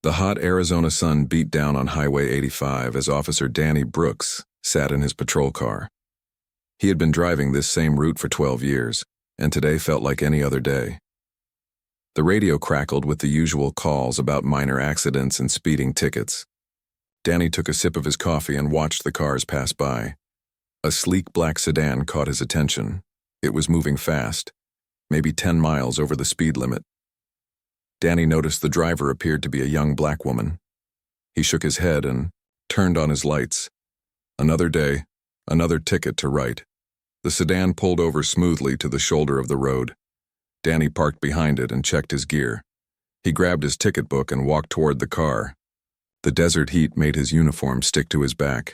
The hot Arizona sun beat down on Highway 85 as Officer Danny Brooks sat in his patrol car. He had been driving this same route for 12 years, and today felt like any other day. The radio crackled with the usual calls about minor accidents and speeding tickets. Danny took a sip of his coffee and watched the cars pass by. A sleek black sedan caught his attention. It was moving fast, maybe 10 miles over the speed limit. Danny noticed the driver appeared to be a young black woman. He shook his head and turned on his lights. Another day, another ticket to write. The sedan pulled over smoothly to the shoulder of the road. Danny parked behind it and checked his gear. He grabbed his ticket book and walked toward the car. The desert heat made his uniform stick to his back.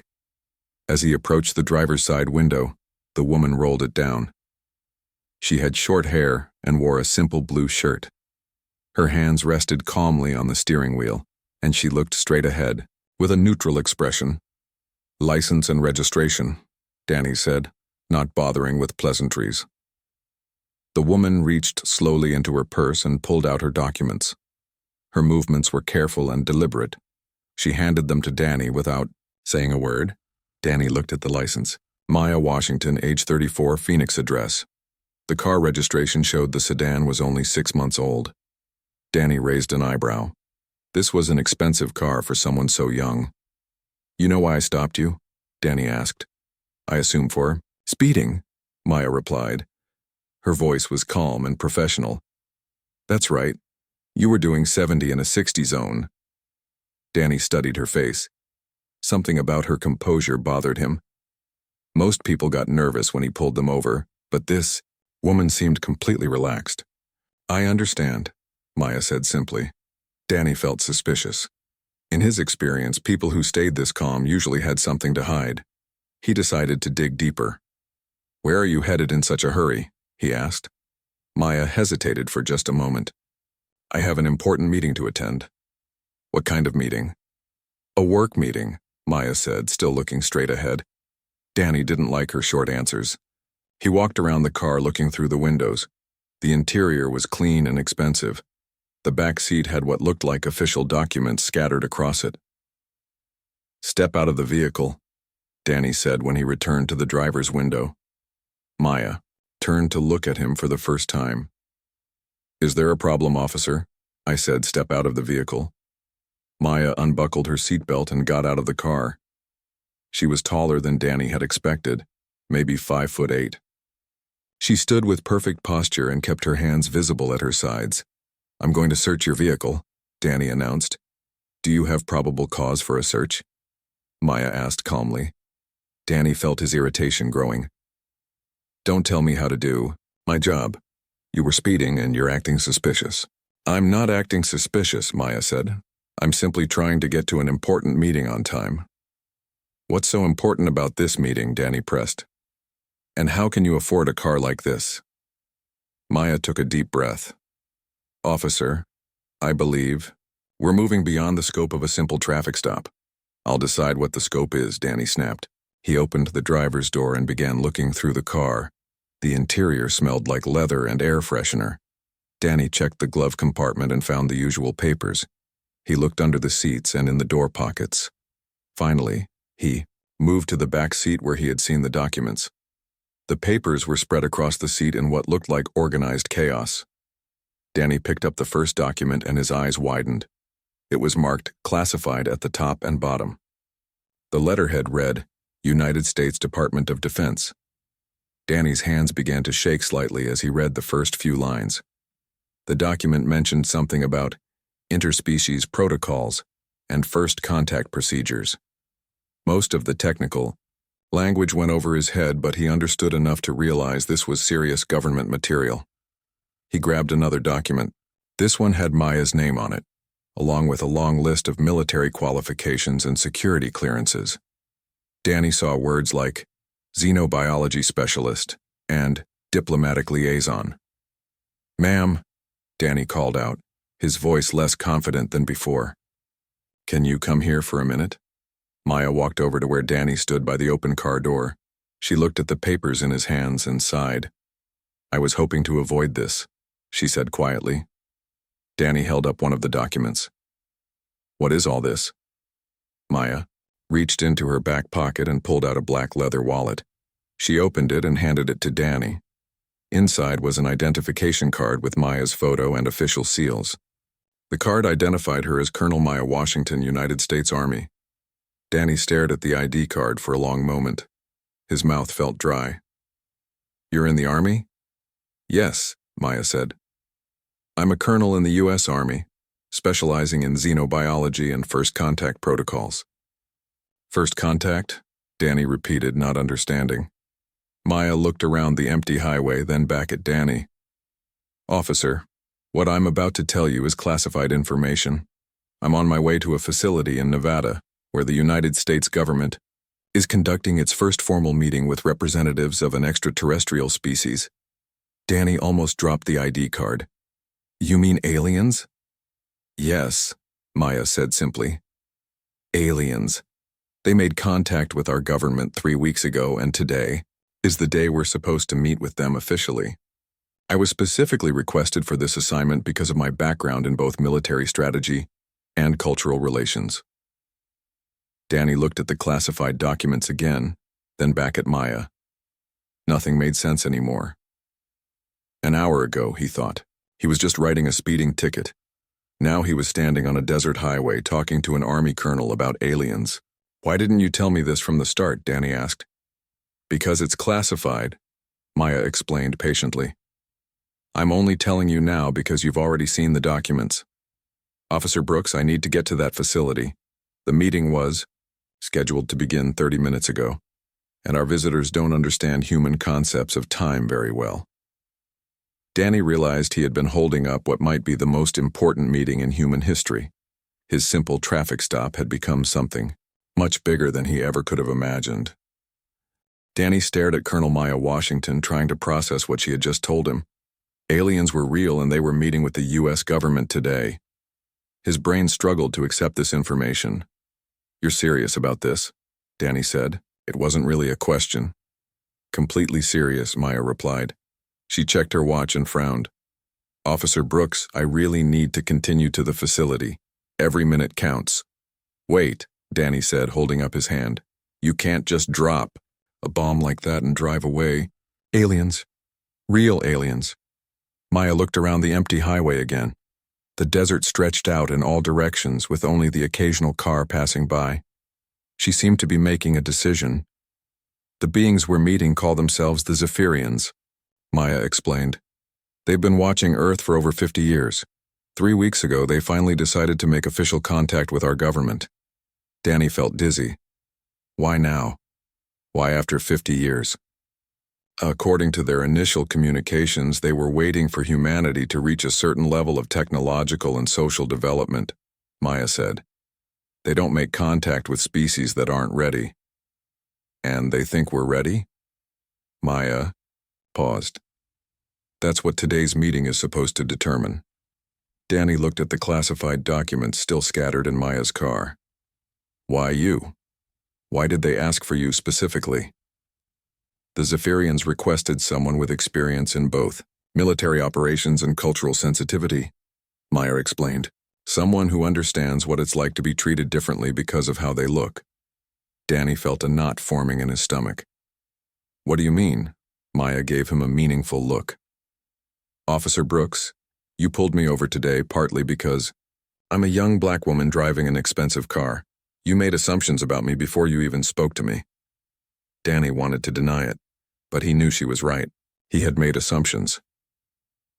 As he approached the driver's side window, the woman rolled it down. She had short hair and wore a simple blue shirt. Her hands rested calmly on the steering wheel, and she looked straight ahead, with a neutral expression. "License and registration," Danny said, not bothering with pleasantries. The woman reached slowly into her purse and pulled out her documents. Her movements were careful and deliberate. She handed them to Danny without saying a word. Danny looked at the license. Maya Washington, age 34, Phoenix address. The car registration showed the sedan was only 6 months old. Danny raised an eyebrow. This was an expensive car for someone so young. "You know why I stopped you?" Danny asked. "I assume for speeding," Maya replied. Her voice was calm and professional. "That's right. You were doing 70 in a 60 zone." Danny studied her face. Something about her composure bothered him. Most people got nervous when he pulled them over, but this woman seemed completely relaxed. "I understand," Maya said simply. Danny felt suspicious. In his experience, people who stayed this calm usually had something to hide. He decided to dig deeper. "Where are you headed in such a hurry?" he asked. Maya hesitated for just a moment. "I have an important meeting to attend." "What kind of meeting?" "A work meeting," Maya said, still looking straight ahead. Danny didn't like her short answers. He walked around the car looking through the windows. The interior was clean and expensive. The back seat had what looked like official documents scattered across it. "Step out of the vehicle," Danny said when he returned to the driver's window. Maya turned to look at him for the first time. "Is there a problem, officer?" I said, "Step out of the vehicle." Maya unbuckled her seatbelt and got out of the car. She was taller than Danny had expected, maybe 5'8". She stood with perfect posture and kept her hands visible at her sides. "I'm going to search your vehicle," Danny announced. "Do you have probable cause for a search?" Maya asked calmly. Danny felt his irritation growing. "Don't tell me how to do my job. You were speeding and you're acting suspicious." "I'm not acting suspicious," Maya said. "I'm simply trying to get to an important meeting on time." "What's so important about this meeting?" Danny pressed. "And how can you afford a car like this?" Maya took a deep breath. "Officer, I believe we're moving beyond the scope of a simple traffic stop." "I'll decide what the scope is," Danny snapped. He opened the driver's door and began looking through the car. The interior smelled like leather and air freshener. Danny checked the glove compartment and found the usual papers. He looked under the seats and in the door pockets. Finally, he moved to the back seat where he had seen the documents. The papers were spread across the seat in what looked like organized chaos. Danny picked up the first document and his eyes widened. It was marked classified at the top and bottom. The letterhead read, "United States Department of Defense." Danny's hands began to shake slightly as he read the first few lines. The document mentioned something about interspecies protocols and first contact procedures. Most of the technical language went over his head, but he understood enough to realize this was serious government material. He grabbed another document. This one had Maya's name on it, along with a long list of military qualifications and security clearances. Danny saw words like xenobiology specialist and diplomatic liaison. "Ma'am," Danny called out, his voice less confident than before. "Can you come here for a minute?" Maya walked over to where Danny stood by the open car door. She looked at the papers in his hands and sighed. "I was hoping to avoid this," she said quietly. Danny held up one of the documents. What is all this? Maya reached into her back pocket and pulled out a black leather wallet. She opened it and handed it to Danny. Inside was an identification card with Maya's photo and official seals. The card identified her as Colonel Maya Washington, United States Army. Danny stared at the ID card for a long moment. His mouth felt dry. You're in the Army? Yes, Maya said. I'm a colonel in the U.S. Army, specializing in xenobiology and first contact protocols. First contact? Danny repeated, not understanding. Maya looked around the empty highway, then back at Danny. Officer, what I'm about to tell you is classified information. I'm on my way to a facility in Nevada, where the United States government is conducting its first formal meeting with representatives of an extraterrestrial species. Danny almost dropped the ID card. You mean aliens? Yes, Maya said simply. Aliens. They made contact with our government 3 weeks ago, and today is the day we're supposed to meet with them officially. I was specifically requested for this assignment because of my background in both military strategy and cultural relations. Danny looked at the classified documents again, then back at Maya. Nothing made sense anymore. An hour ago, he thought, he was just writing a speeding ticket. Now he was standing on a desert highway talking to an army colonel about aliens. Why didn't you tell me this from the start? Danny asked. Because it's classified, Maya explained patiently. I'm only telling you now because you've already seen the documents. Officer Brooks, I need to get to that facility. The meeting was scheduled to begin 30 minutes ago, and our visitors don't understand human concepts of time very well. Danny realized he had been holding up what might be the most important meeting in human history. His simple traffic stop had become something much bigger than he ever could have imagined. Danny stared at Colonel Maya Washington, trying to process what she had just told him. Aliens were real and they were meeting with the U.S. government today. His brain struggled to accept this information. You're serious about this? Danny said. It wasn't really a question. Completely serious, Maya replied. She checked her watch and frowned. Officer Brooks, I really need to continue to the facility. Every minute counts. Wait, Danny said, holding up his hand. You can't just drop a bomb like that and drive away. Aliens. Real aliens. Maya looked around the empty highway again. The desert stretched out in all directions with only the occasional car passing by. She seemed to be making a decision. The beings we're meeting call themselves the Zephyrians, Maya explained. They've been watching Earth for over 50 years. 3 weeks ago, they finally decided to make official contact with our government. Danny felt dizzy. Why now? Why after 50 years? According to their initial communications, they were waiting for humanity to reach a certain level of technological and social development, Maya said. They don't make contact with species that aren't ready. And they think we're ready? Maya paused. That's what today's meeting is supposed to determine. Danny looked at the classified documents still scattered in Maya's car. Why you? Why did they ask for you specifically? The Zephyrians requested someone with experience in both military operations and cultural sensitivity, Maya explained. Someone who understands what it's like to be treated differently because of how they look. Danny felt a knot forming in his stomach. What do you mean? Maya gave him a meaningful look. Officer Brooks, you pulled me over today partly because I'm a young black woman driving an expensive car. You made assumptions about me before you even spoke to me. Danny wanted to deny it, but he knew she was right. He had made assumptions.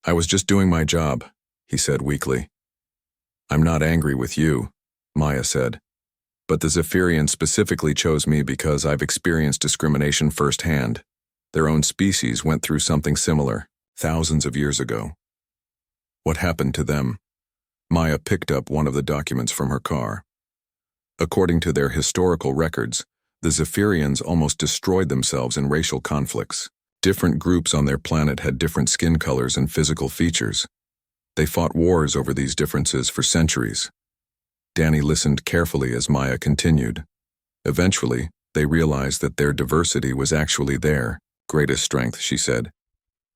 I was just doing my job, he said weakly. I'm not angry with you, Maya said. But the Zephyrians specifically chose me because I've experienced discrimination firsthand. Their own species went through something similar, thousands of years ago. What happened to them? Maya picked up one of the documents from her car. According to their historical records, the Zephyrians almost destroyed themselves in racial conflicts. Different groups on their planet had different skin colors and physical features. They fought wars over these differences for centuries. Danny listened carefully as Maya continued. Eventually, they realized that their diversity was actually their greatest strength, she said.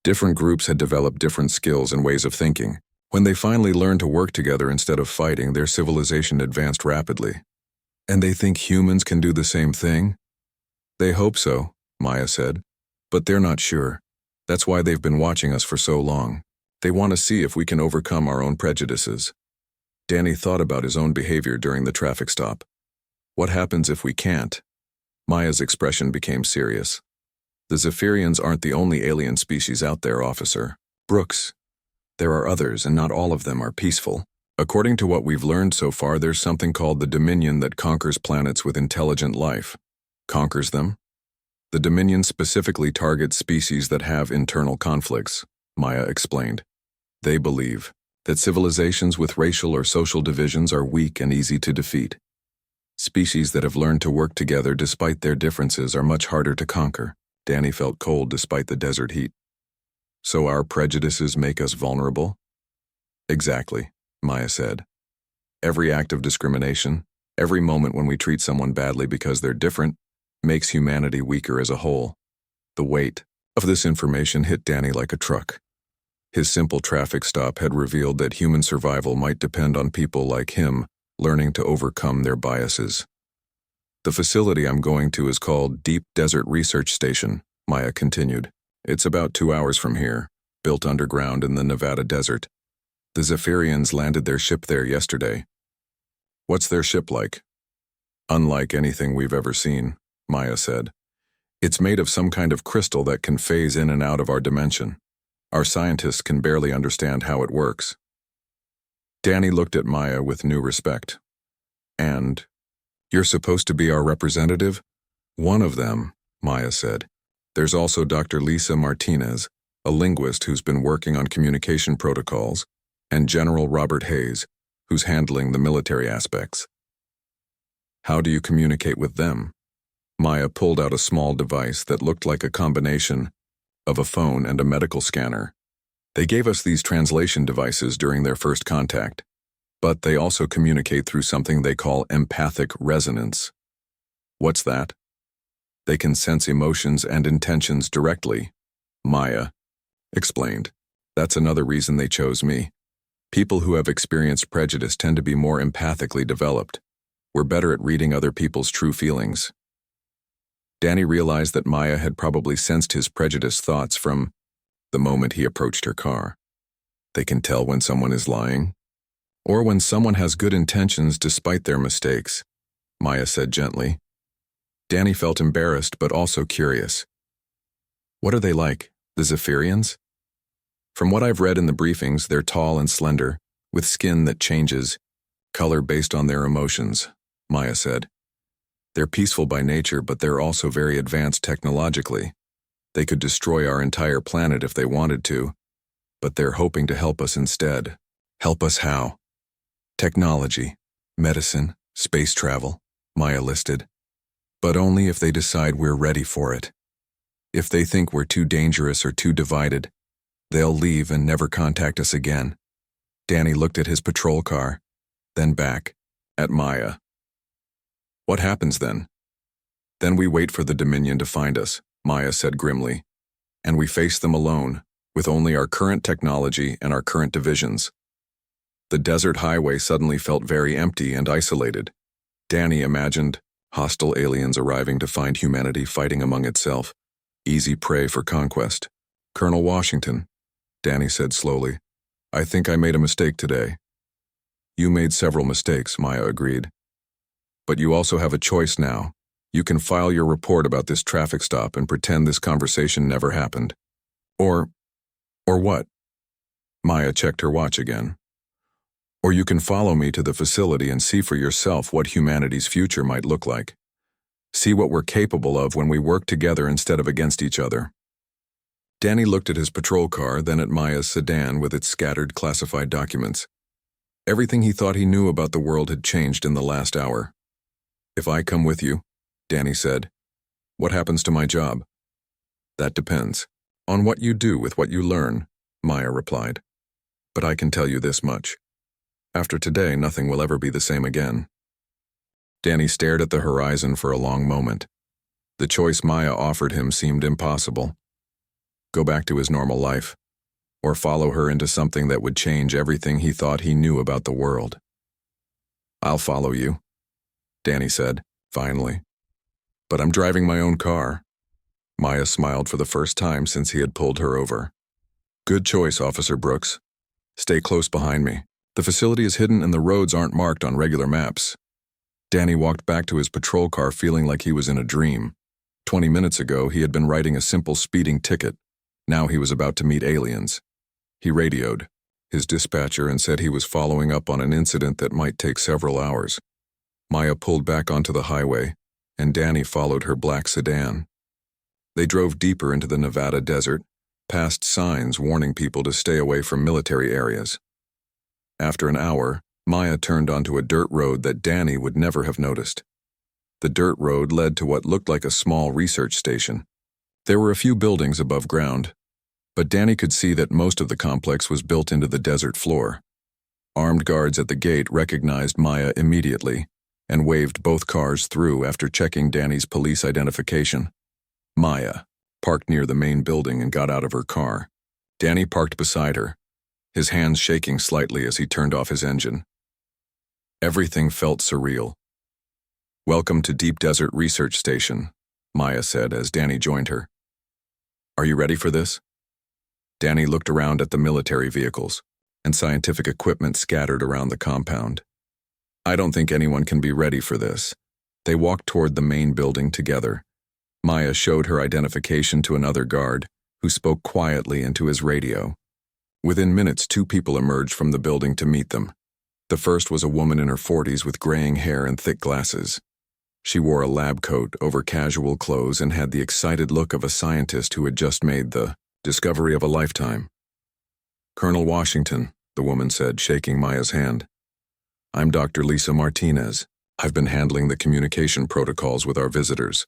Different groups had developed different skills and ways of thinking, When they finally learned to work together instead of fighting, their civilization advanced rapidly. And they think humans can do the same thing? They hope so, Maya said. But they're not sure. That's why they've been watching us for so long. They want to see if we can overcome our own prejudices. Danny thought about his own behavior during the traffic stop. What happens if we can't? Maya's expression became serious. The Zephyrians aren't the only alien species out there, Officer Brooks. There are others, and not all of them are peaceful. According to what we've learned so far, there's something called the Dominion that conquers planets with intelligent life. Conquers them? The Dominion specifically targets species that have internal conflicts, Maya explained. They believe that civilizations with racial or social divisions are weak and easy to defeat. Species that have learned to work together despite their differences are much harder to conquer. Danny felt cold despite the desert heat. So our prejudices make us vulnerable? Exactly, Maya said. Every act of discrimination, every moment when we treat someone badly because they're different, makes humanity weaker as a whole. The weight of this information hit Danny like a truck. His simple traffic stop had revealed that human survival might depend on people like him learning to overcome their biases. The facility I'm going to is called Deep Desert Research Station, Maya continued. It's about 2 hours from here, built underground in the Nevada desert. The Zephyrians landed their ship there yesterday. What's their ship like? Unlike anything we've ever seen, Maya said. It's made of some kind of crystal that can phase in and out of our dimension. Our scientists can barely understand how it works. Danny looked at Maya with new respect. And you're supposed to be our representative? One of them, Maya said. There's also Dr. Lisa Martinez, a linguist who's been working on communication protocols, and General Robert Hayes, who's handling the military aspects. How do you communicate with them? Maya pulled out a small device that looked like a combination of a phone and a medical scanner. They gave us these translation devices during their first contact, but they also communicate through something they call empathic resonance. What's that? They can sense emotions and intentions directly, Maya explained. That's another reason they chose me. People who have experienced prejudice tend to be more empathically developed. We're better at reading other people's true feelings. Danny realized that Maya had probably sensed his prejudiced thoughts from the moment he approached her car. They can tell when someone is lying, or when someone has good intentions despite their mistakes, Maya said gently. Danny felt embarrassed but also curious. What are they like, the Zephyrians? From what I've read in the briefings, they're tall and slender, with skin that changes, color based on their emotions, Maya said. They're peaceful by nature, but they're also very advanced technologically. They could destroy our entire planet if they wanted to, but they're hoping to help us instead. Help us how? Technology, medicine, space travel, Maya listed. But only if they decide we're ready for it. If they think we're too dangerous or too divided, they'll leave and never contact us again. Danny looked at his patrol car, then back at Maya. What happens then? Then we wait for the Dominion to find us, Maya said grimly. And we face them alone, with only our current technology and our current divisions. The desert highway suddenly felt very empty and isolated. Danny imagined hostile aliens arriving to find humanity fighting among itself. Easy prey for conquest. Colonel Washington, Danny said slowly, I think I made a mistake today. You made several mistakes, Maya agreed. But you also have a choice now. You can file your report about this traffic stop and pretend this conversation never happened. Or what? Maya checked her watch again. Or you can follow me to the facility and see for yourself what humanity's future might look like. See what we're capable of when we work together instead of against each other. Danny looked at his patrol car, then at Maya's sedan with its scattered classified documents. Everything he thought he knew about the world had changed in the last hour. If I come with you, Danny said, what happens to my job? That depends on what you do with what you learn, Maya replied. But I can tell you this much. After today, nothing will ever be the same again. Danny stared at the horizon for a long moment. The choice Maya offered him seemed impossible. Go back to his normal life. or follow her into something that would change everything he thought he knew about the world. "I'll follow you," Danny said, finally. "But I'm driving my own car." Maya smiled for the first time since he had pulled her over. "Good choice, Officer Brooks. Stay close behind me. The facility is hidden and the roads aren't marked on regular maps." Danny walked back to his patrol car feeling like he was in a dream. 20 minutes ago, he had been writing a simple speeding ticket. Now he was about to meet aliens. He radioed his dispatcher and said he was following up on an incident that might take several hours. Maya pulled back onto the highway, and Danny followed her black sedan. They drove deeper into the Nevada desert, past signs warning people to stay away from military areas. After an hour, Maya turned onto a dirt road that Danny would never have noticed. The dirt road led to what looked like a small research station. There were a few buildings above ground, but Danny could see that most of the complex was built into the desert floor. Armed guards at the gate recognized Maya immediately and waved both cars through after checking Danny's police identification. Maya parked near the main building and got out of her car. Danny parked beside her, his hands shaking slightly as he turned off his engine. Everything felt surreal. "Welcome to Deep Desert Research Station," Maya said as Danny joined her. "Are you ready for this?" Danny looked around at the military vehicles and scientific equipment scattered around the compound. "I don't think anyone can be ready for this." They walked toward the main building together. Maya showed her identification to another guard, who spoke quietly into his radio. Within minutes, 2 people emerged from the building to meet them. The first was a woman in her 40s with graying hair and thick glasses. She wore a lab coat over casual clothes and had the excited look of a scientist who had just made the discovery of a lifetime. "Colonel Washington," the woman said, shaking Maya's hand. "I'm Dr. Lisa Martinez. I've been handling the communication protocols with our visitors."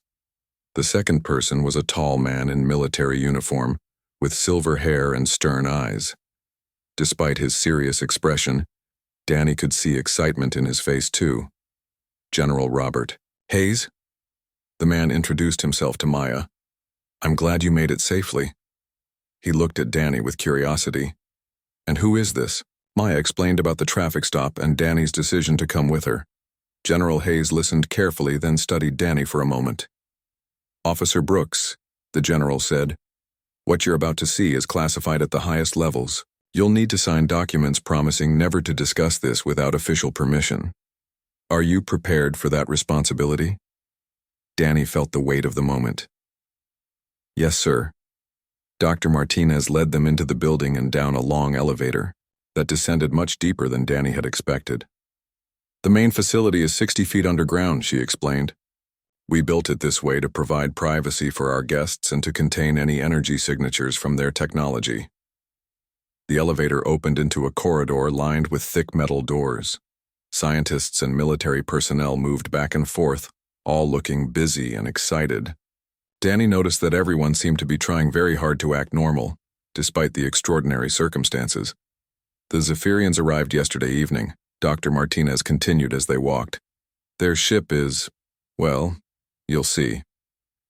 The second person was a tall man in military uniform, with silver hair and stern eyes. Despite his serious expression, Danny could see excitement in his face too. "General Robert Hayes?" The man introduced himself to Maya. "I'm glad you made it safely." He looked at Danny with curiosity. "And who is this?" Maya explained about the traffic stop and Danny's decision to come with her. General Hayes listened carefully, then studied Danny for a moment. "Officer Brooks," the general said, "what you're about to see is classified at the highest levels. You'll need to sign documents promising never to discuss this without official permission. Are you prepared for that responsibility?" Danny felt the weight of the moment. "Yes, sir." Dr. Martinez led them into the building and down a long elevator that descended much deeper than Danny had expected. "The main facility is 60 feet underground," she explained. "We built it this way to provide privacy for our guests and to contain any energy signatures from their technology." The elevator opened into a corridor lined with thick metal doors. Scientists and military personnel moved back and forth, all looking busy and excited. Danny noticed that everyone seemed to be trying very hard to act normal, despite the extraordinary circumstances. "The Zephyrians arrived yesterday evening," Dr. Martinez continued as they walked. "Their ship is, well, you'll see.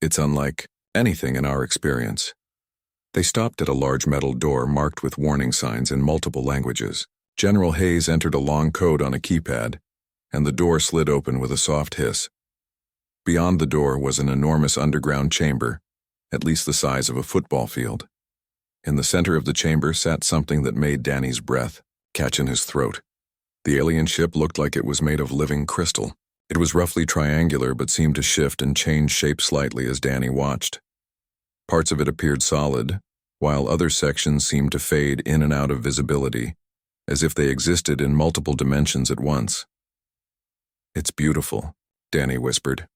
It's unlike anything in our experience." They stopped at a large metal door marked with warning signs in multiple languages. General Hayes entered a long code on a keypad, and the door slid open with a soft hiss. Beyond the door was an enormous underground chamber, at least the size of a football field. In the center of the chamber sat something that made Danny's breath catch in his throat. The alien ship looked like it was made of living crystal. It was roughly triangular but seemed to shift and change shape slightly as Danny watched. Parts of it appeared solid, while other sections seemed to fade in and out of visibility, as if they existed in multiple dimensions at once. "It's beautiful," Danny whispered.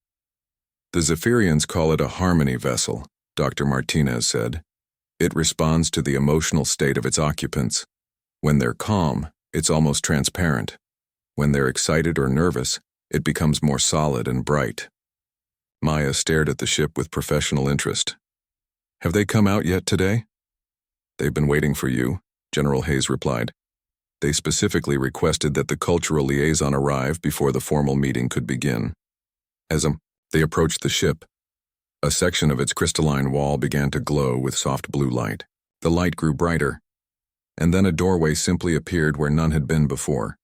"The Zephyrians call it a harmony vessel," Dr. Martinez said. "It responds to the emotional state of its occupants. When they're calm, it's almost transparent. When they're excited or nervous, it becomes more solid and bright." Maya stared at the ship with professional interest. "Have they come out yet today?" "They've been waiting for you," General Hayes replied. "They specifically requested that the cultural liaison arrive before the formal meeting could begin." As they approached the ship, a section of its crystalline wall began to glow with soft blue light. The light grew brighter, and then a doorway simply appeared where none had been before.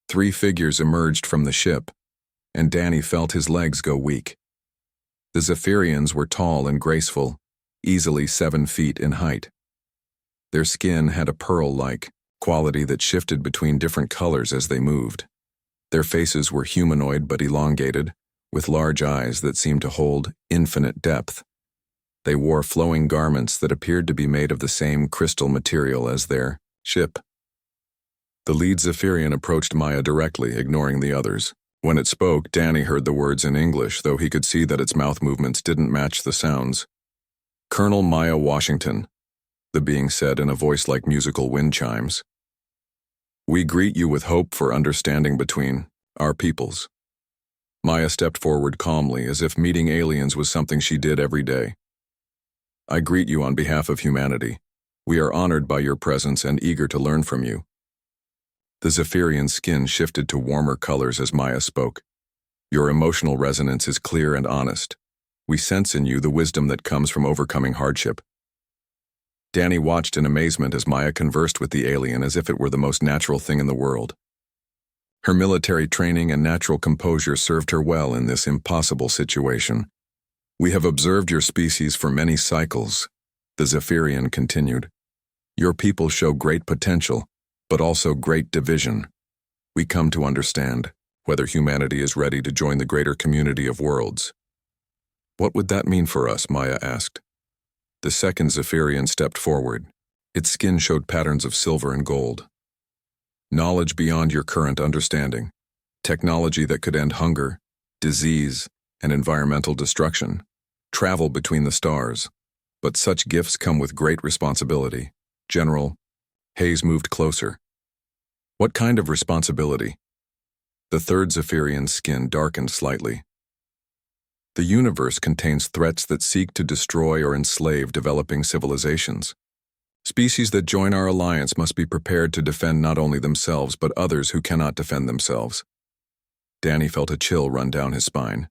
3 figures emerged from the ship, and Danny felt his legs go weak. The Zephyrians were tall and graceful, easily 7 feet in height. Their skin had a pearl-like quality that shifted between different colors as they moved. Their faces were humanoid but elongated, with large eyes that seemed to hold infinite depth. They wore flowing garments that appeared to be made of the same crystal material as their ship. The lead Zephyrian approached Maya directly, ignoring the others. When it spoke, Danny heard the words in English, though he could see that its mouth movements didn't match the sounds. "Colonel Maya Washington," the being said in a voice like musical wind chimes. "We greet you with hope for understanding between our peoples." Maya stepped forward calmly, as if meeting aliens was something she did every day. "I greet you on behalf of humanity. We are honored by your presence and eager to learn from you." The Zephyrian's skin shifted to warmer colors as Maya spoke. "Your emotional resonance is clear and honest. We sense in you the wisdom that comes from overcoming hardship." Danny watched in amazement as Maya conversed with the alien as if it were the most natural thing in the world. Her military training and natural composure served her well in this impossible situation. "We have observed your species for many cycles," the Zephyrian continued. "Your people show great potential, but also great division. We come to understand whether humanity is ready to join the greater community of worlds." "What would that mean for us?" Maya asked. The second Zephyrian stepped forward. Its skin showed patterns of silver and gold. "Knowledge beyond your current understanding. Technology that could end hunger, disease, and environmental destruction. Travel between the stars. But such gifts come with great responsibility." General Hayes moved closer. "What kind of responsibility?" The third Zephyrian's skin darkened slightly. "The universe contains threats that seek to destroy or enslave developing civilizations. Species that join our alliance must be prepared to defend not only themselves but others who cannot defend themselves." Danny felt a chill run down his spine.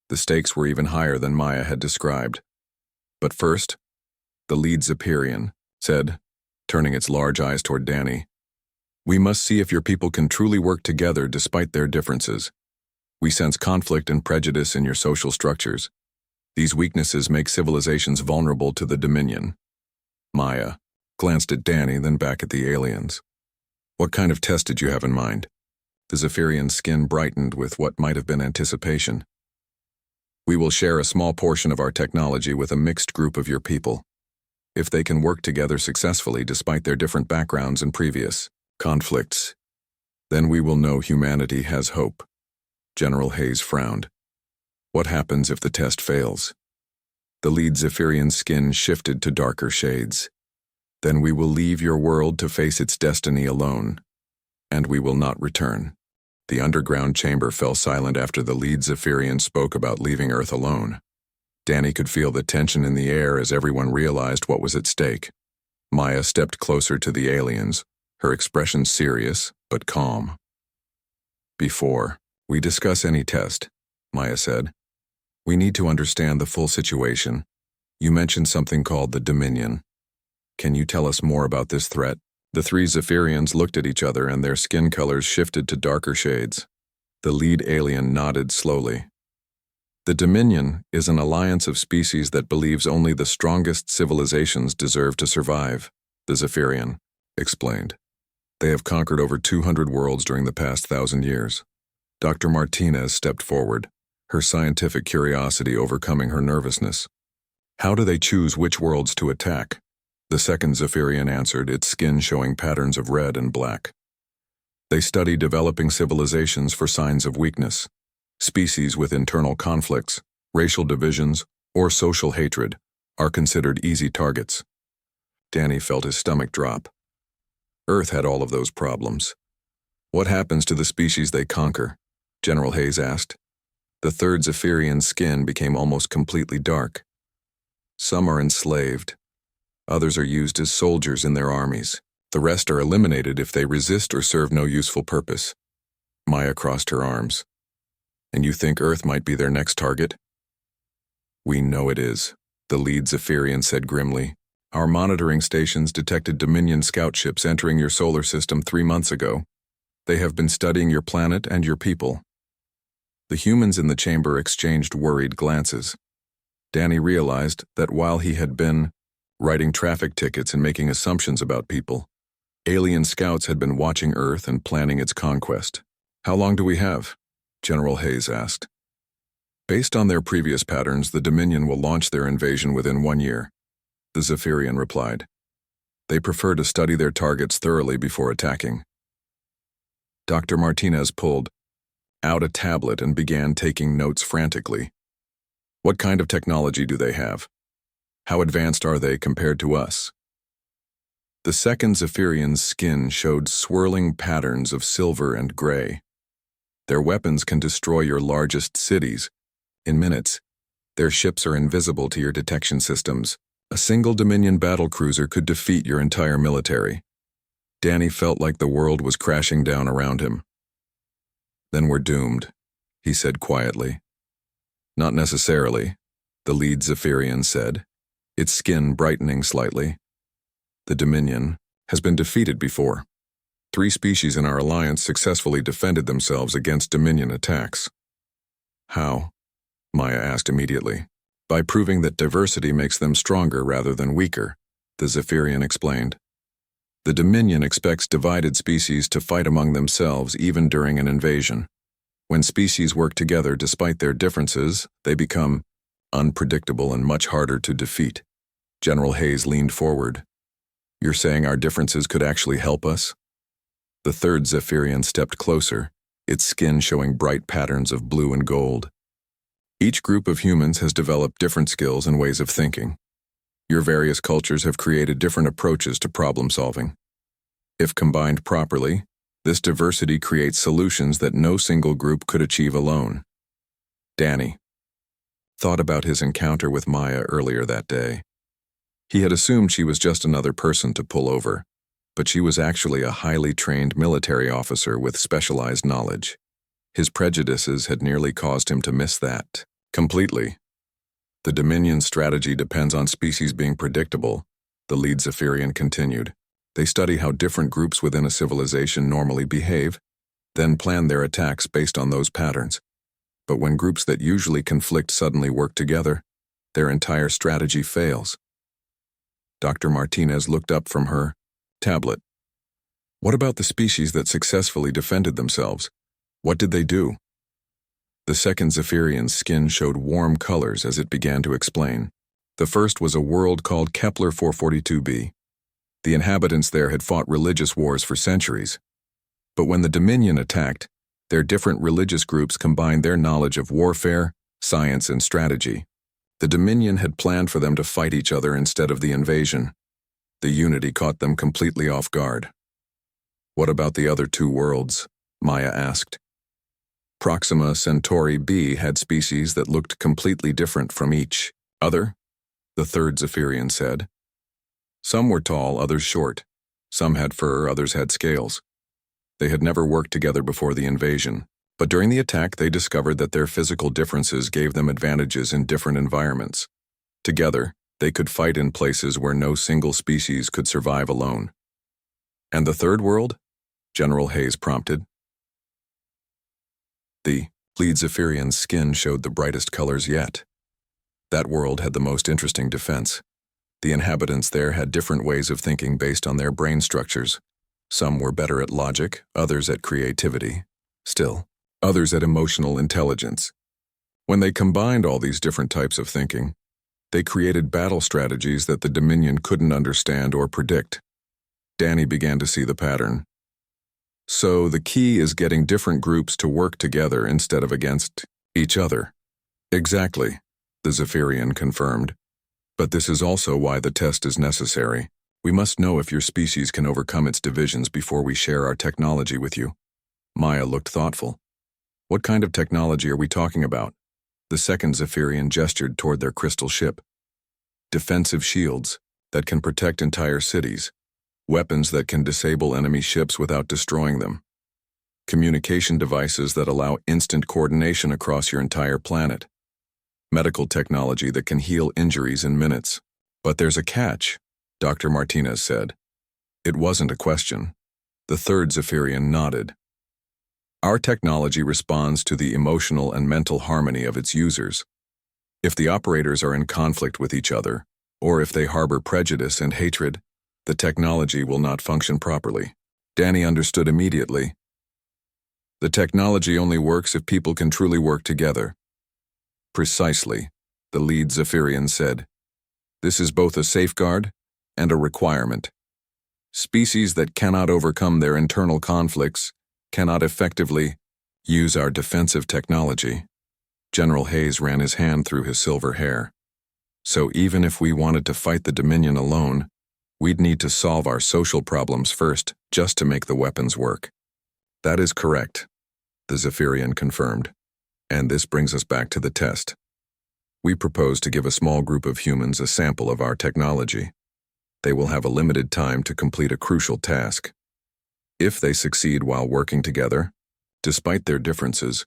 The stakes were even higher than Maya had described. "But first," the lead Zephyrian said, turning its large eyes toward Danny, "we must see if your people can truly work together despite their differences. We sense conflict and prejudice in your social structures. These weaknesses make civilizations vulnerable to the Dominion." Maya glanced at Danny, then back at the aliens. "What kind of test did you have in mind?" The Zephyrian's skin brightened with what might have been anticipation. "We will share a small portion of our technology with a mixed group of your people. If they can work together successfully despite their different backgrounds and previous conflicts, then we will know humanity has hope." General Hayes frowned. "What happens if the test fails?" The lead Zephyrian's skin shifted to darker shades. "Then we will leave your world to face its destiny alone, and we will not return." The underground chamber fell silent after the lead Zephyrian spoke about leaving Earth alone. Danny could feel the tension in the air as everyone realized what was at stake. Maya stepped closer to the aliens, her expression serious but calm. "Before we discuss any test," Maya said, "we need to understand the full situation. You mentioned something called the Dominion. Can you tell us more about this threat?" The 3 Zephyrians looked at each other and their skin colors shifted to darker shades. The lead alien nodded slowly. "The Dominion is an alliance of species that believes only the strongest civilizations deserve to survive," the Zephyrian explained. "They have conquered over 200 worlds during the past 1,000 years. Dr. Martinez stepped forward, her scientific curiosity overcoming her nervousness. "How do they choose which worlds to attack?" The second Zephyrian answered, its skin showing patterns of red and black. "They study developing civilizations for signs of weakness. Species with internal conflicts, racial divisions, or social hatred are considered easy targets." Danny felt his stomach drop. Earth had all of those problems. "What happens to the species they conquer?" General Hayes asked. The third Zephyrian's skin became almost completely dark. "Some are enslaved. Others are used as soldiers in their armies. The rest are eliminated if they resist or serve no useful purpose." Maya crossed her arms. "And you think Earth might be their next target?" "We know it is," the lead Zephyrian said grimly. Our monitoring stations detected Dominion scout ships entering your solar system 3 months ago. They have been studying your planet and your people. The humans in the chamber exchanged worried glances. Danny realized that while he had been writing traffic tickets and making assumptions about people, alien scouts had been watching Earth and planning its conquest. "How long do we have?" General Hayes asked. "Based on their previous patterns, the Dominion will launch their invasion within 1 year," the Zephyrian replied. "They prefer to study their targets thoroughly before attacking." Dr. Martinez pulled out a tablet and began taking notes frantically. "What kind of technology do they have? How advanced are they compared to us?" The second Zephyrian's skin showed swirling patterns of silver and gray. "Their weapons can destroy your largest cities in minutes. Their ships are invisible to your detection systems. A single Dominion battlecruiser could defeat your entire military." Danny felt like the world was crashing down around him. "Then we're doomed," he said quietly. "Not necessarily," the lead Zephyrian said, its skin brightening slightly. "The Dominion has been defeated before. 3 species in our alliance successfully defended themselves against Dominion attacks." "How?" Maya asked immediately. "By proving that diversity makes them stronger rather than weaker," the Zephyrian explained. "The Dominion expects divided species to fight among themselves even during an invasion. When species work together despite their differences, they become unpredictable and much harder to defeat." General Hayes leaned forward. "You're saying our differences could actually help us?" The third Zephyrian stepped closer, its skin showing bright patterns of blue and gold. "Each group of humans has developed different skills and ways of thinking. Your various cultures have created different approaches to problem solving. If combined properly, this diversity creates solutions that no single group could achieve alone." Danny thought about his encounter with Maya earlier that day. He had assumed she was just another person to pull over, but she was actually a highly trained military officer with specialized knowledge. His prejudices had nearly caused him to miss that completely. "The Dominion strategy depends on species being predictable," the lead Zephyrian continued. "They study how different groups within a civilization normally behave, then plan their attacks based on those patterns. But when groups that usually conflict suddenly work together, their entire strategy fails." Dr. Martinez looked up from her tablet. "What about the species that successfully defended themselves? What did they do?" The second Zephyrian's skin showed warm colors as it began to explain. "The first was a world called Kepler 442b. The inhabitants there had fought religious wars for centuries. But when the Dominion attacked, their different religious groups combined their knowledge of warfare, science, and strategy. The Dominion had planned for them to fight each other instead of the invasion. The unity caught them completely off guard." "What about the other 2 worlds?" Maya asked. "Proxima Centauri b had species that looked completely different from each other," the third Zephyrian said. "Some were tall, others short. Some had fur, others had scales. They had never worked together before the invasion, but during the attack they discovered that their physical differences gave them advantages in different environments. Together, they could fight in places where no single species could survive alone." "And the third world?" General Hayes prompted. The lead Zephyrian's skin showed the brightest colors yet. That world had the most interesting defense. The inhabitants there had different ways of thinking based on their brain structures. Some were better at logic, others at creativity. Still, others at emotional intelligence. When they combined all these different types of thinking, they created battle strategies that the Dominion couldn't understand or predict. Danny began to see the pattern. "So the key is getting different groups to work together instead of against each other." "Exactly," the Zephyrian confirmed. "But this is also why the test is necessary. We must know if your species can overcome its divisions before we share our technology with you." Maya looked thoughtful. "What kind of technology are we talking about?" The second Zephyrian gestured toward their crystal ship. "Defensive shields that can protect entire cities. Weapons that can disable enemy ships without destroying them. Communication devices that allow instant coordination across your entire planet. Medical technology that can heal injuries in minutes. But there's a catch," Dr. Martinez said. It wasn't a question. The third Zephyrian nodded. Our technology responds to the emotional and mental harmony of its users. If the operators are in conflict with each other, or if they harbor prejudice and hatred, the technology will not function properly. Danny understood immediately. The technology only works if people can truly work together. Precisely, the lead Zephyrian said. This is both a safeguard and a requirement. Species that cannot overcome their internal conflicts cannot effectively use our defensive technology. General Hayes ran his hand through his silver hair. So even if we wanted to fight the Dominion alone, we'd need to solve our social problems first just to make the weapons work. That is correct, the Zephyrian confirmed. And this brings us back to the test. We propose to give a small group of humans a sample of our technology. They will have a limited time to complete a crucial task. If they succeed while working together, despite their differences,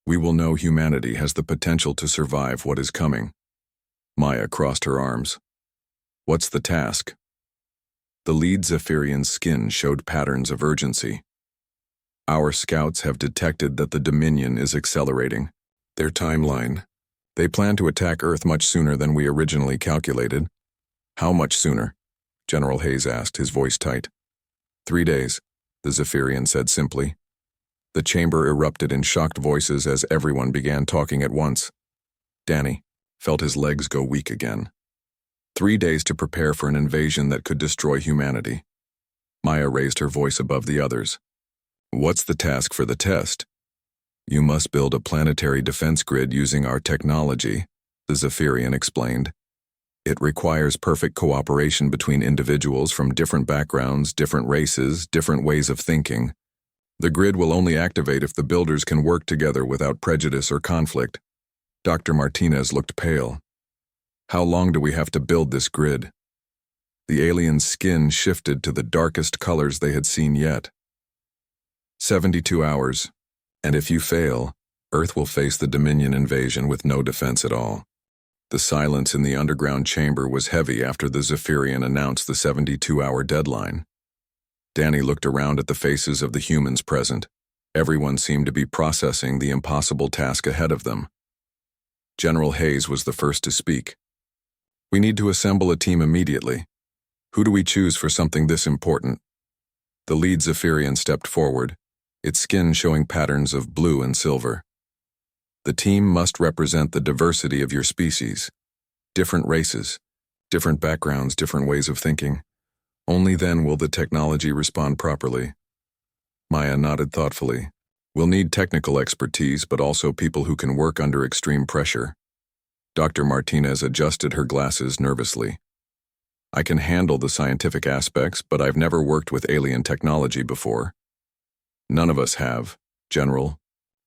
we will know humanity has the potential to survive what is coming. Maya crossed her arms. What's the task? The lead Zephyrian's skin showed patterns of urgency. Our scouts have detected that the Dominion is accelerating. Their timeline. They plan to attack Earth much sooner than we originally calculated. How much sooner? General Hayes asked, his voice tight. 3 days, the Zephyrian said simply. The chamber erupted in shocked voices as everyone began talking at once. Danny felt his legs go weak again. 3 days to prepare for an invasion that could destroy humanity. Maya raised her voice above the others. What's the task for the test? You must build a planetary defense grid using our technology, the Zephyrian explained. It requires perfect cooperation between individuals from different backgrounds, different races, different ways of thinking. The grid will only activate if the builders can work together without prejudice or conflict. Dr. Martinez looked pale. How long do we have to build this grid? The alien's skin shifted to the darkest colors they had seen yet. 72 hours, and if you fail, Earth will face the Dominion invasion with no defense at all. The silence in the underground chamber was heavy after the Zephyrian announced the 72-hour deadline. Danny looked around at the faces of the humans present. Everyone seemed to be processing the impossible task ahead of them. General Hayes was the first to speak. We need to assemble a team immediately. Who do we choose for something this important? The lead Zephyrian stepped forward, its skin showing patterns of blue and silver. The team must represent the diversity of your species. Different races, different backgrounds, different ways of thinking. Only then will the technology respond properly. Maya nodded thoughtfully. We'll need technical expertise, but also people who can work under extreme pressure. Dr. Martinez adjusted her glasses nervously. I can handle the scientific aspects, but I've never worked with alien technology before. None of us have, General,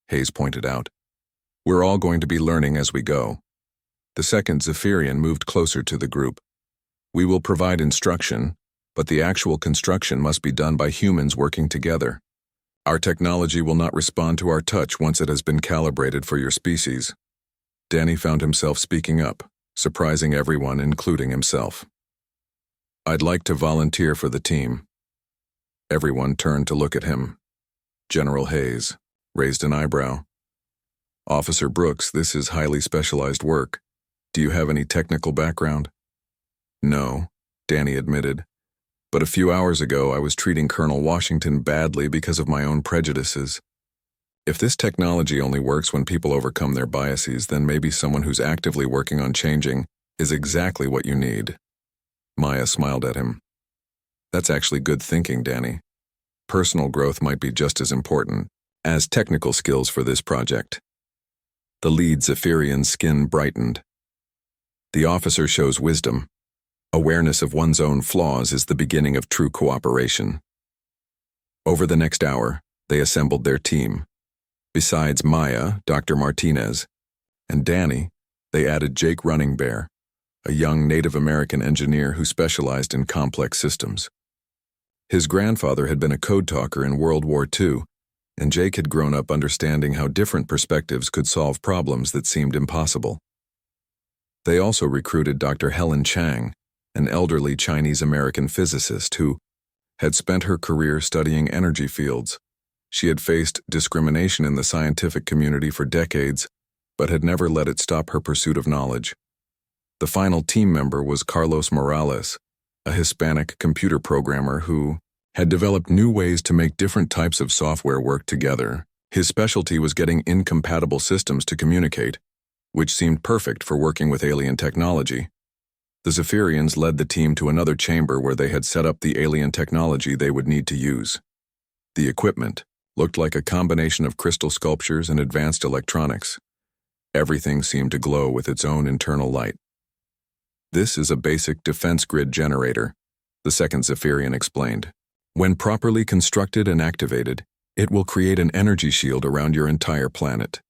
Hayes pointed out. We're all going to be learning as we go. The second Zephyrian moved closer to the group. We will provide instruction, but the actual construction must be done by humans working together. Our technology will not respond to our touch once it has been calibrated for your species. Danny found himself speaking up, surprising everyone, including himself. I'd like to volunteer for the team. Everyone turned to look at him. General Hayes raised an eyebrow. Officer Brooks, this is highly specialized work. Do you have any technical background? No, Danny admitted. But a few hours ago, I was treating Colonel Washington badly because of my own prejudices. If this technology only works when people overcome their biases, then maybe someone who's actively working on changing is exactly what you need. Maya smiled at him. That's actually good thinking, Danny. Personal growth might be just as important as technical skills for this project. The lead Zephyrian's skin brightened. The officer shows wisdom. Awareness of one's own flaws is the beginning of true cooperation. Over the next hour, they assembled their team. Besides Maya, Dr. Martinez, and Danny, they added Jake Running Bear, a young Native American engineer who specialized in complex systems. His grandfather had been a code talker in World War II, and Jake had grown up understanding how different perspectives could solve problems that seemed impossible. They also recruited Dr. Helen Chang, an elderly Chinese-American physicist who had spent her career studying energy fields. She had faced discrimination in the scientific community for decades, but had never let it stop her pursuit of knowledge. The final team member was Carlos Morales, a Hispanic computer programmer who had developed new ways to make different types of software work together. His specialty was getting incompatible systems to communicate, which seemed perfect for working with alien technology. The Zephyrians led the team to another chamber where they had set up the alien technology they would need to use. The equipment looked like a combination of crystal sculptures and advanced electronics. Everything seemed to glow with its own internal light. "This is a basic defense grid generator," the second Zephyrian explained. "When properly constructed and activated, it will create an energy shield around your entire planet.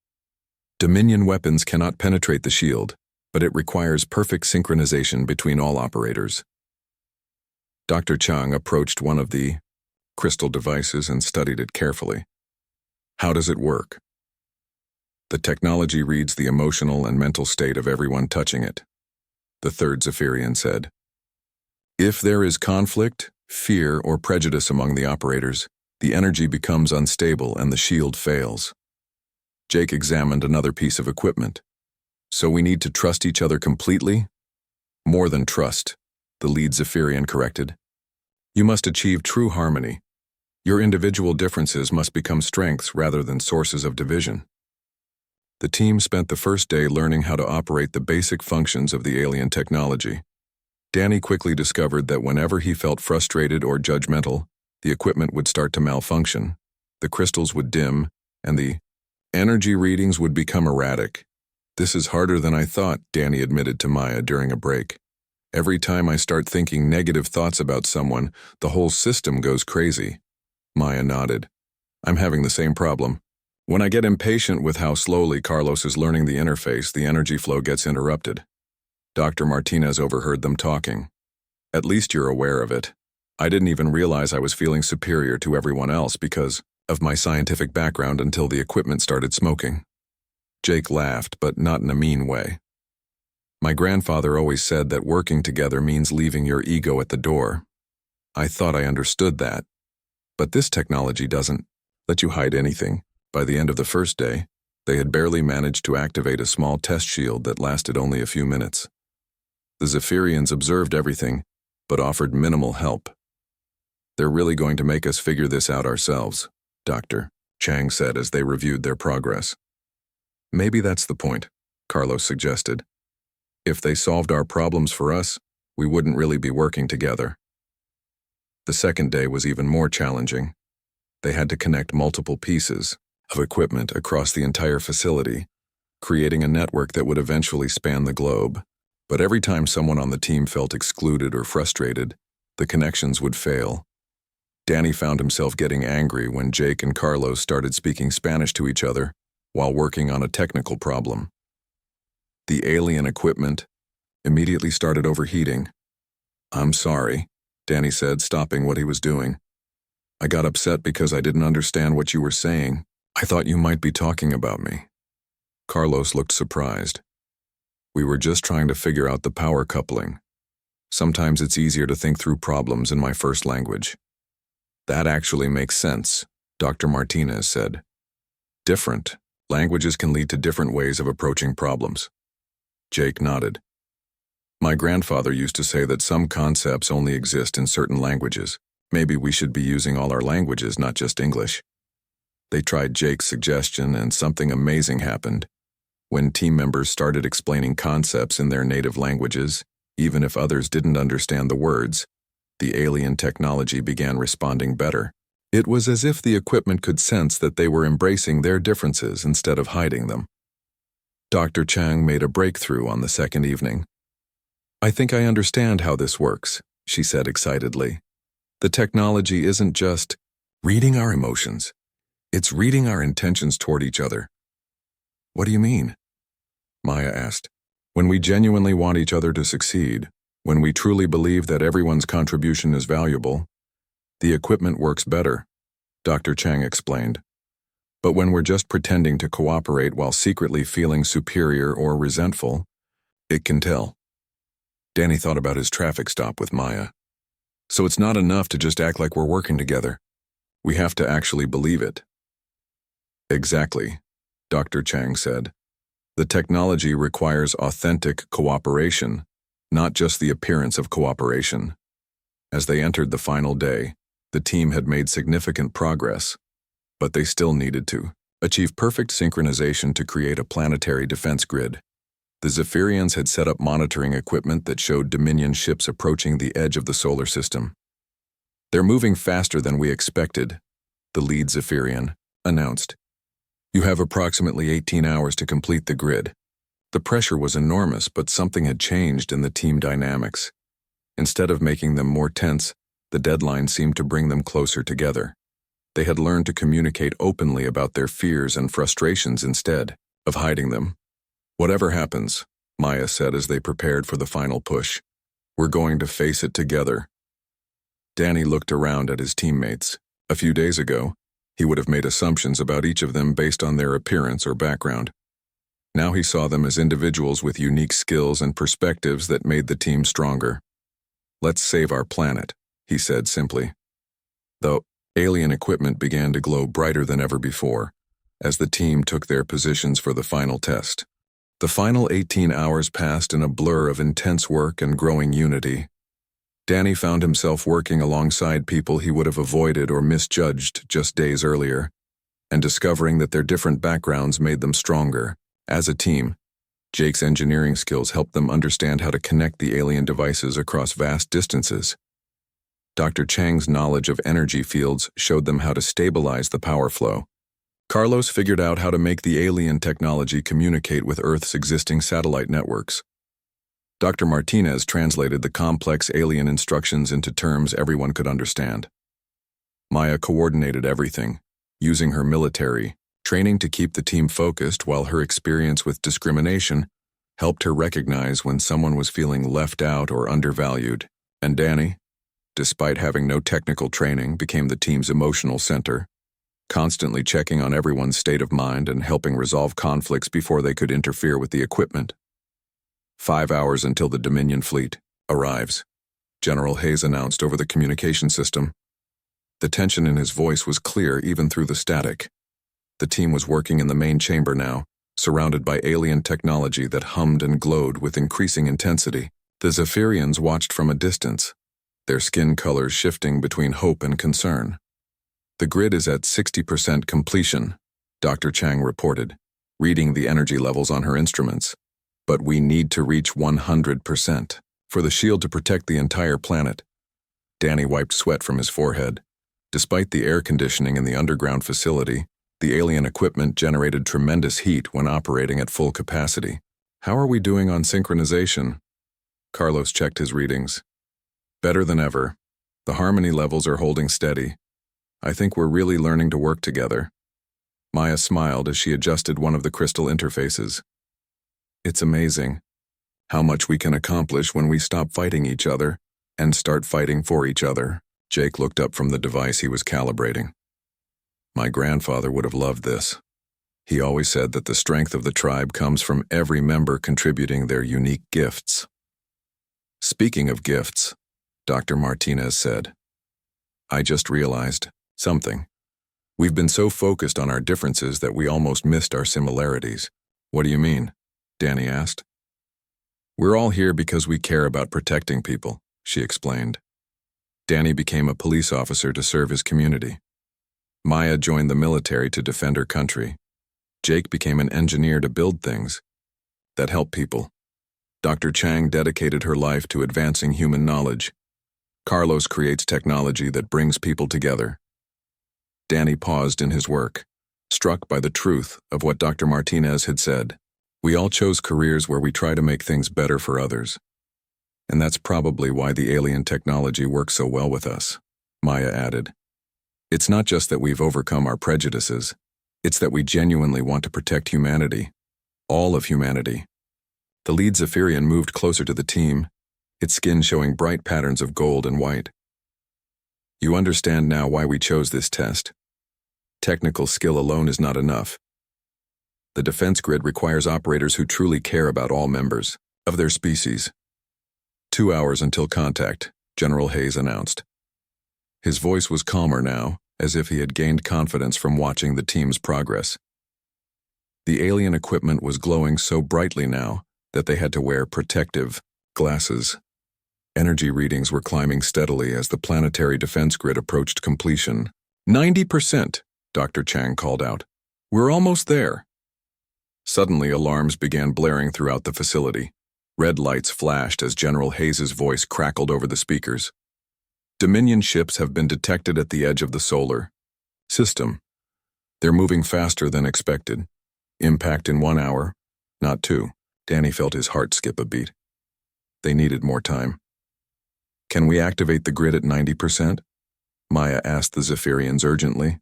Dominion weapons cannot penetrate the shield, but it requires perfect synchronization between all operators." Dr. Chang approached one of the crystal devices and studied it carefully. "How does it work?" "The technology reads the emotional and mental state of everyone touching it," the third Zephyrian said. "If there is conflict, fear, or prejudice among the operators, the energy becomes unstable and the shield fails." Jake examined another piece of equipment. "So we need to trust each other completely?" "More than trust," the lead Zephyrian corrected. "You must achieve true harmony. Your individual differences must become strengths rather than sources of division." The team spent the first day learning how to operate the basic functions of the alien technology. Danny quickly discovered that whenever he felt frustrated or judgmental, the equipment would start to malfunction, the crystals would dim, and the energy readings would become erratic. "This is harder than I thought," Danny admitted to Maya during a break. "Every time I start thinking negative thoughts about someone, the whole system goes crazy." Maya nodded. "I'm having the same problem. When I get impatient with how slowly Carlos is learning the interface, the energy flow gets interrupted." Dr. Martinez overheard them talking. "At least you're aware of it. I didn't even realize I was feeling superior to everyone else because of my scientific background until the equipment started smoking." Jake laughed, but not in a mean way. "My grandfather always said that working together means leaving your ego at the door. I thought I understood that. But this technology doesn't let you hide anything." By the end of the first day, they had barely managed to activate a small test shield that lasted only a few minutes. The Zephyrians observed everything, but offered minimal help. "They're really going to make us figure this out ourselves," Dr. Chang said as they reviewed their progress. "Maybe that's the point," Carlos suggested. "If they solved our problems for us, we wouldn't really be working together." The second day was even more challenging. They had to connect multiple pieces of equipment across the entire facility, creating a network that would eventually span the globe. But every time someone on the team felt excluded or frustrated, the connections would fail. Danny found himself getting angry when Jake and Carlos started speaking Spanish to each other while working on a technical problem. The alien equipment immediately started overheating. "I'm sorry," Danny said, stopping what he was doing. "I got upset because I didn't understand what you were saying. I thought you might be talking about me." Carlos looked surprised. "We were just trying to figure out the power coupling. Sometimes it's easier to think through problems in my first language." "That actually makes sense," Dr. Martinez said. "Different languages can lead to different ways of approaching problems." Jake nodded. "My grandfather used to say that some concepts only exist in certain languages. Maybe we should be using all our languages, not just English." They tried Jake's suggestion, and something amazing happened. When team members started explaining concepts in their native languages, even if others didn't understand the words, the alien technology began responding better. It was as if the equipment could sense that they were embracing their differences instead of hiding them. Dr. Chang made a breakthrough on the second evening. "I think I understand how this works," she said excitedly. "The technology isn't just reading our emotions. It's reading our intentions toward each other." "What do you mean?" Maya asked. "When we genuinely want each other to succeed, when we truly believe that everyone's contribution is valuable, the equipment works better," Dr. Chang explained. "But when we're just pretending to cooperate while secretly feeling superior or resentful, it can tell." Danny thought about his traffic stop with Maya. So it's not enough to just act like we're working together. We have to actually believe it. Exactly, Dr. Chang said. The technology requires authentic cooperation, not just the appearance of cooperation. As they entered the final day, the team had made significant progress, but they still needed to achieve perfect synchronization to create a planetary defense grid. The Zephyrians had set up monitoring equipment that showed Dominion ships approaching the edge of the solar system. "They're moving faster than we expected," the lead Zephyrian announced. "You have approximately 18 hours to complete the grid." The pressure was enormous, but something had changed in the team dynamics. Instead of making them more tense, the deadline seemed to bring them closer together. They had learned to communicate openly about their fears and frustrations instead of hiding them. "Whatever happens," Maya said as they prepared for the final push, "we're going to face it together." Danny looked around at his teammates. A few days ago, he would have made assumptions about each of them based on their appearance or background. Now he saw them as individuals with unique skills and perspectives that made the team stronger. "Let's save our planet," he said simply. The alien equipment began to glow brighter than ever before as the team took their positions for the final test. The final 18 hours passed in a blur of intense work and growing unity. Danny found himself working alongside people he would have avoided or misjudged just days earlier, and discovering that their different backgrounds made them stronger. As a team, Jake's engineering skills helped them understand how to connect the alien devices across vast distances. Dr. Chang's knowledge of energy fields showed them how to stabilize the power flow. Carlos figured out how to make the alien technology communicate with Earth's existing satellite networks. Dr. Martinez translated the complex alien instructions into terms everyone could understand. Maya coordinated everything, using her military training to keep the team focused, while her experience with discrimination helped her recognize when someone was feeling left out or undervalued. And Danny, despite having no technical training, became the team's emotional center, constantly checking on everyone's state of mind and helping resolve conflicts before they could interfere with the equipment. 5 hours until the Dominion fleet arrives, General Hayes announced over the communication system. The tension in his voice was clear even through the static. The team was working in the main chamber now, surrounded by alien technology that hummed and glowed with increasing intensity. The Zephyrians watched from a distance, their skin colors shifting between hope and concern. "The grid is at 60% completion," Dr. Chang reported, reading the energy levels on her instruments. "But we need to reach 100% for the shield to protect the entire planet." Danny wiped sweat from his forehead. Despite the air conditioning in the underground facility, the alien equipment generated tremendous heat when operating at full capacity. "How are we doing on synchronization?" Carlos checked his readings. "Better than ever. The harmony levels are holding steady. I think we're really learning to work together." Maya smiled as she adjusted one of the crystal interfaces. "It's amazing how much we can accomplish when we stop fighting each other and start fighting for each other." Jake looked up from the device he was calibrating. "My grandfather would have loved this. He always said that the strength of the tribe comes from every member contributing their unique gifts." "Speaking of gifts," Dr. Martinez said, "I just realized something. We've been so focused on our differences that we almost missed our similarities." "What do you mean?" Danny asked. "We're all here because we care about protecting people," she explained. Danny became a police officer to serve his community. Maya joined the military to defend her country. Jake became an engineer to build things that help people. Dr. Chang dedicated her life to advancing human knowledge. Carlos creates technology that brings people together. Danny paused in his work, struck by the truth of what Dr. Martinez had said. "We all chose careers where we try to make things better for others. And that's probably why the alien technology works so well with us," Maya added. "It's not just that we've overcome our prejudices, it's that we genuinely want to protect humanity, all of humanity." The lead Zephyrian moved closer to the team, its skin showing bright patterns of gold and white. "You understand now why we chose this test. Technical skill alone is not enough. The defense grid requires operators who truly care about all members of their species. 2 hours until contact, General Hayes announced. His voice was calmer now, as if he had gained confidence from watching the team's progress. The alien equipment was glowing so brightly now that they had to wear protective glasses. Energy readings were climbing steadily as the planetary defense grid approached completion. 90%, Dr. Chang called out. We're almost there. Suddenly, alarms began blaring throughout the facility. Red lights flashed as General Hayes' voice crackled over the speakers. Dominion ships have been detected at the edge of the solar system. They're moving faster than expected. Impact in 1 hour, not 2. Danny felt his heart skip a beat. They needed more time. Can we activate the grid at 90%? Maya asked the Zephyrians urgently.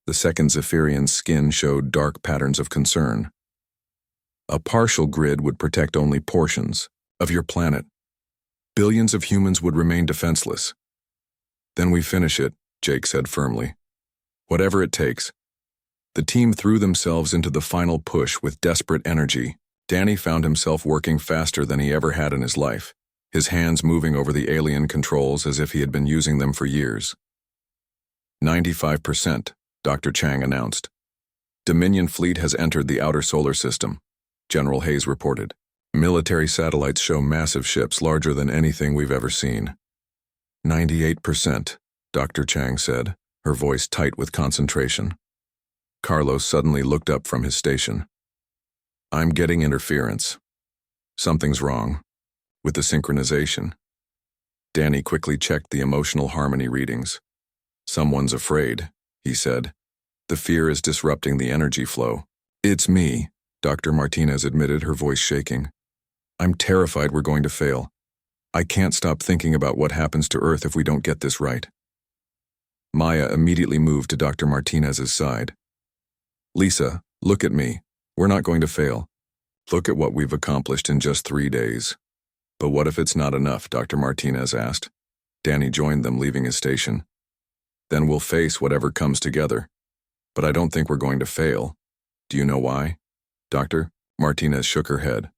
The second Zephyrian's skin showed dark patterns of concern. A partial grid would protect only portions of your planet. Billions of humans would remain defenseless. Then we finish it, Jake said firmly. Whatever it takes. The team threw themselves into the final push with desperate energy. Danny found himself working faster than he ever had in his life, his hands moving over the alien controls as if he had been using them for years. 95%, Dr. Chang announced. Dominion fleet has entered the outer solar system, General Hayes reported. Military satellites show massive ships larger than anything we've ever seen. 98%, Dr. Chang said, her voice tight with concentration. Carlos suddenly looked up from his station. I'm getting interference. Something's wrong with the synchronization. Danny quickly checked the emotional harmony readings. Someone's afraid, he said. The fear is disrupting the energy flow. It's me, Dr. Martinez admitted, her voice shaking. I'm terrified we're going to fail. I can't stop thinking about what happens to Earth if we don't get this right. Maya immediately moved to Dr. Martinez's side. Lisa, look at me. We're not going to fail. Look at what we've accomplished in just 3 days. But what if it's not enough, Dr. Martinez asked. Danny joined them, leaving his station. Then we'll face whatever comes together. But I don't think we're going to fail. Do you know why? Doctor? Martinez shook her head.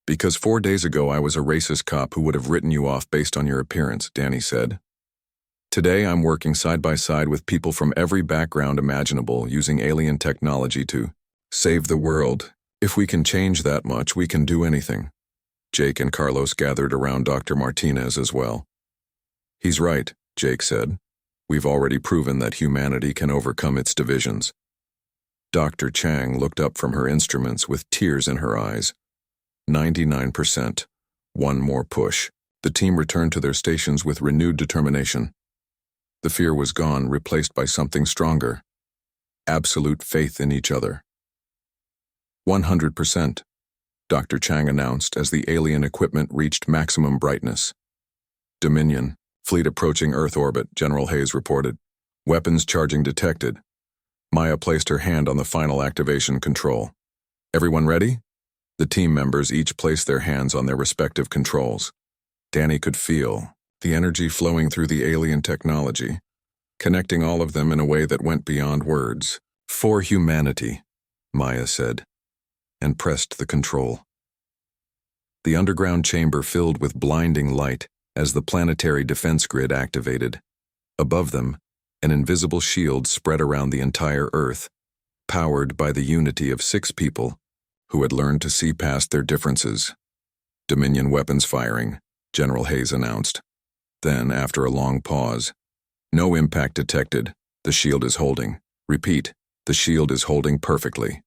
Because 4 days ago I was a racist cop who would have written you off based on your appearance, Danny said. Today I'm working side by side with people from every background imaginable using alien technology to save the world. If we can change that much, we can do anything. Jake and Carlos gathered around Dr. Martinez as well. He's right, Jake said. We've already proven that humanity can overcome its divisions. Dr. Chang looked up from her instruments with tears in her eyes. 99%. One more push. The team returned to their stations with renewed determination. The fear was gone, replaced by something stronger. Absolute faith in each other. 100%, Dr. Chang announced as the alien equipment reached maximum brightness. Dominion, fleet approaching Earth orbit, General Hayes reported. Weapons charging detected. Maya placed her hand on the final activation control. Everyone ready? The team members each placed their hands on their respective controls. Danny could feel the energy flowing through the alien technology, connecting all of them in a way that went beyond words. For humanity, Maya said, and pressed the control. The underground chamber filled with blinding light as the planetary defense grid activated. Above them, an invisible shield spread around the entire Earth, powered by the unity of 6 people who had learned to see past their differences. Dominion weapons firing, General Hayes announced. Then, after a long pause, no impact detected. The shield is holding. Repeat, the shield is holding perfectly.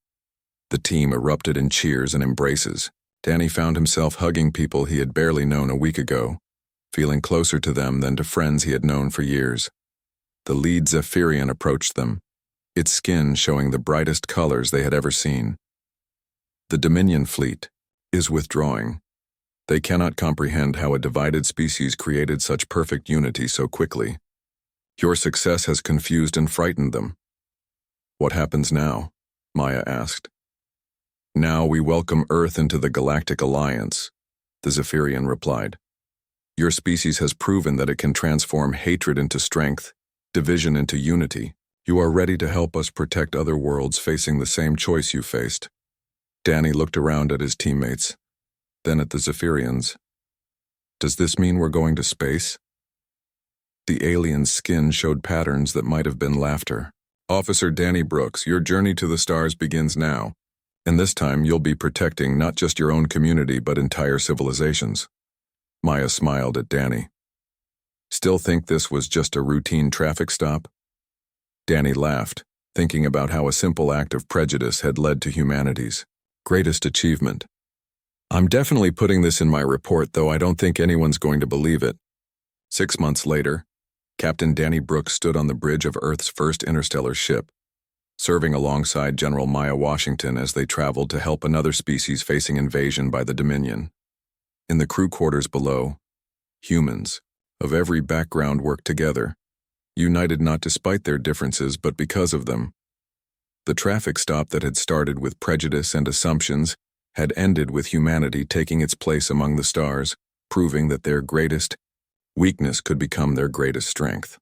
The team erupted in cheers and embraces. Danny found himself hugging people he had barely known a week ago, feeling closer to them than to friends he had known for years. The lead Zephyrian approached them, its skin showing the brightest colors they had ever seen. The Dominion fleet is withdrawing. They cannot comprehend how a divided species created such perfect unity so quickly. Your success has confused and frightened them. What happens now? Maya asked. Now we welcome Earth into the Galactic Alliance, the Zephyrian replied. Your species has proven that it can transform hatred into strength, division into unity. You are ready to help us protect other worlds facing the same choice you faced. Danny looked around at his teammates, then at the Zephyrians. Does this mean we're going to space? The alien's skin showed patterns that might have been laughter. Officer Danny Brooks, your journey to the stars begins now. And this time you'll be protecting not just your own community but entire civilizations. Maya smiled at Danny. Still think this was just a routine traffic stop? Danny laughed, thinking about how a simple act of prejudice had led to humanity's greatest achievement. I'm definitely putting this in my report, though I don't think anyone's going to believe it. 6 months later, Captain Danny Brooks stood on the bridge of Earth's first interstellar ship, serving alongside General Maya Washington as they traveled to help another species facing invasion by the Dominion. In the crew quarters below, humans of every background worked together, united not despite their differences but because of them. The traffic stop that had started with prejudice and assumptions had ended with humanity taking its place among the stars, proving that their greatest weakness could become their greatest strength.